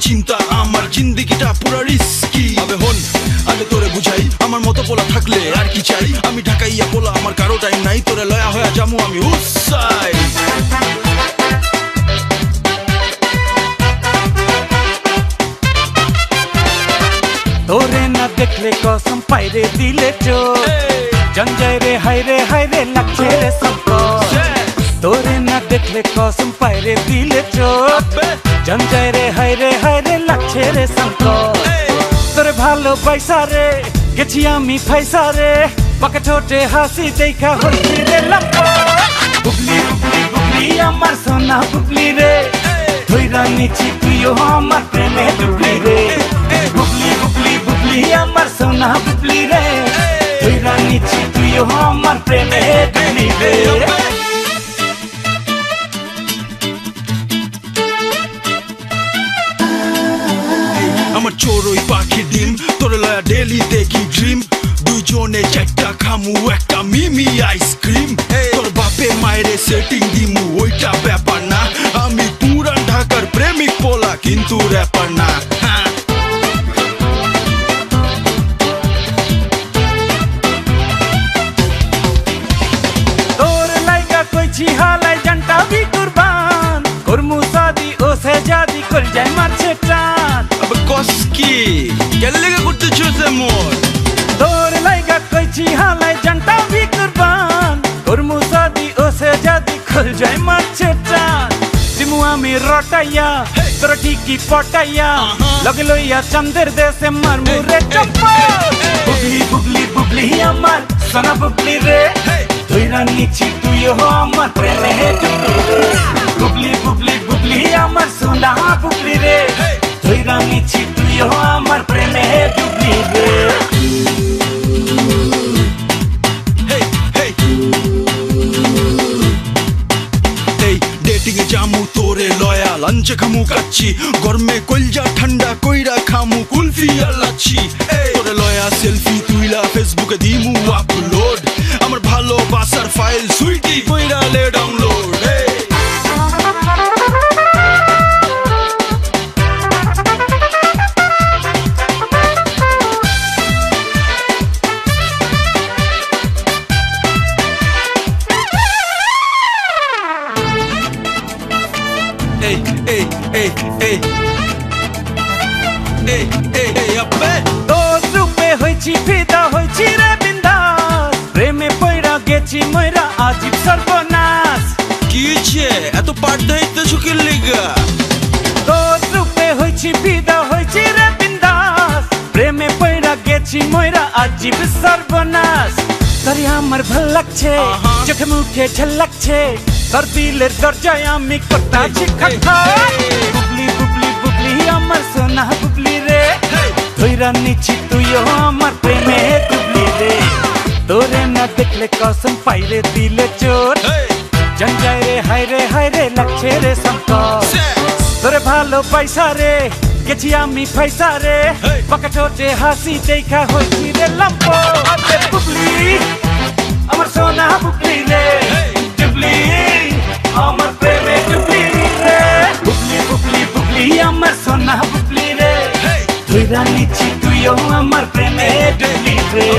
চিন্তা আমার জিন্দেগিটা পুরা রিস্কি। আবে হন আগে তোরে বুঝাই, আমার মতো পোলা থাকলে আর কি চাই। আমি ঢাকাইয়া পোলা, আমার কারো টাইম নাই, তোরে লয়া হয়া জামু আমি উসাই। তোরে না দেখলে কসম পাইরে দিলে চোর, জঞ্জায় রে হায় রে লাগছে রে সংকট। তোরে না দেখলে কসম পাইরে দিলে চোর, জঞ্জায় রে হায় রে লাগছে রে সংকট। তোরে ভালো পয়সা রে গেছি আমি ফাইসা রে, বাঁকা ঠোঁটে হাসি দেখা হইছি রে লম্পট। বুবলি বুবলি বুবলি আমার সোনা বুবলি রে, ধইরা নিছি তুইও আমার প্রেমে ডুবলি রে। বুবলি বুবলি বুবলি আমার সোনা বুবলি রে, ধইরা নিছি তুইও আমার প্রেমে ডুবলি রে। আমার চোরই পাখি ডিম, তোরে লয়া ডেলি দেখি ড্রিম। দুইজনে চারটা খামু একটা মিমি আইসক্রিম। তোর বাপে মায়েরে সেটিং দিমু ওইটা ব্যাপার না, আমি পুরান ঢাকার প্রেমিক পোলা কিন্তু র্যাপার না। তোর লাইগা কইছি হালাই জানটা বি কুরবান, করমু সাদি ও সেজাদি কর যায় মারছে টান। আবে কস কি কেলেগা করতেছিস এমন? তোর লাইগা কইছি হালাই জানটা বি কুরবান, করমু সাদি ও সেজাদি কর যায় মারছে টান। দিমু আমি রটাইয়া তোর ঠিকই পটাইয়া, লগে লইয়া চন্দের দেশে মারমু রে চপ্পা। বুবলি বুবলি বুবলি আমার সোনা বুবলি রে, ধইরা নিছি তুইও আমার প্রেমে ডুবলি রে। বুবলি বুবলি বুবলি আমার সোনা বুবলি রে, ধইরা নিছি তুইও আমার প্রেমে ডুবলি রে। ডেটিং এ জামু তোরে লয়া লাঞ্চে খামু কাচ্ছি, গরমে কলজা ঠান্ডা কইরা খামু কুলফি আর লাচ্ছি। তোরে লয়া সেলফি তুইলা ফেসবুকে দিমু আপলোড, আমার ভালোবাসার ফাইল সুইটি কইরা লে download. Ey, ey, ey, ey, ey, ey, ey, abe. তোর রূপে হইছি ফিদা হইছি রে বিন্দাস, প্রেমে পইরা গেছি মইরা আজিব সর্বনাশ। কি হইছে এত পার্ট হইতে শুকির লিগা? তোর রূপে হইছি ফিদা হইছি রে বিন্দাস, প্রেমে পইরা গেছি মইরা আজিব সর্বনাশ। তোরে আমার ভাল লাগছে, চোখে মুখে ঝলকছে, তোর দিলের দরজায় আমি করতাছি খটখট। বুবলি বুবলি বুবলি আমার সোনা বুবলি রে, ধইরা নিছি তুইও আমার প্রেমে ডুবলি রে। তোরে না দেখলে কসম পাইরে দিলে চোট, জঞ্জায় রে হায় রে লাগছে রে সংকট। তোরে ভালো পয়সা রে গেছি আমি ফাইসা রে, বাঁকা ঠোঁটে হাসি দেখা হইছি রে লম্পট। বুবলি আমার সোনা বুবলি রে, ডুবলি আমার প্রেমে ডুবলি রে। বুবলি বুবলি বুবলি আমার সোনা বুবলি রে, ধইরা নিছি তুইও আমার প্রেমে ডুবলি রে।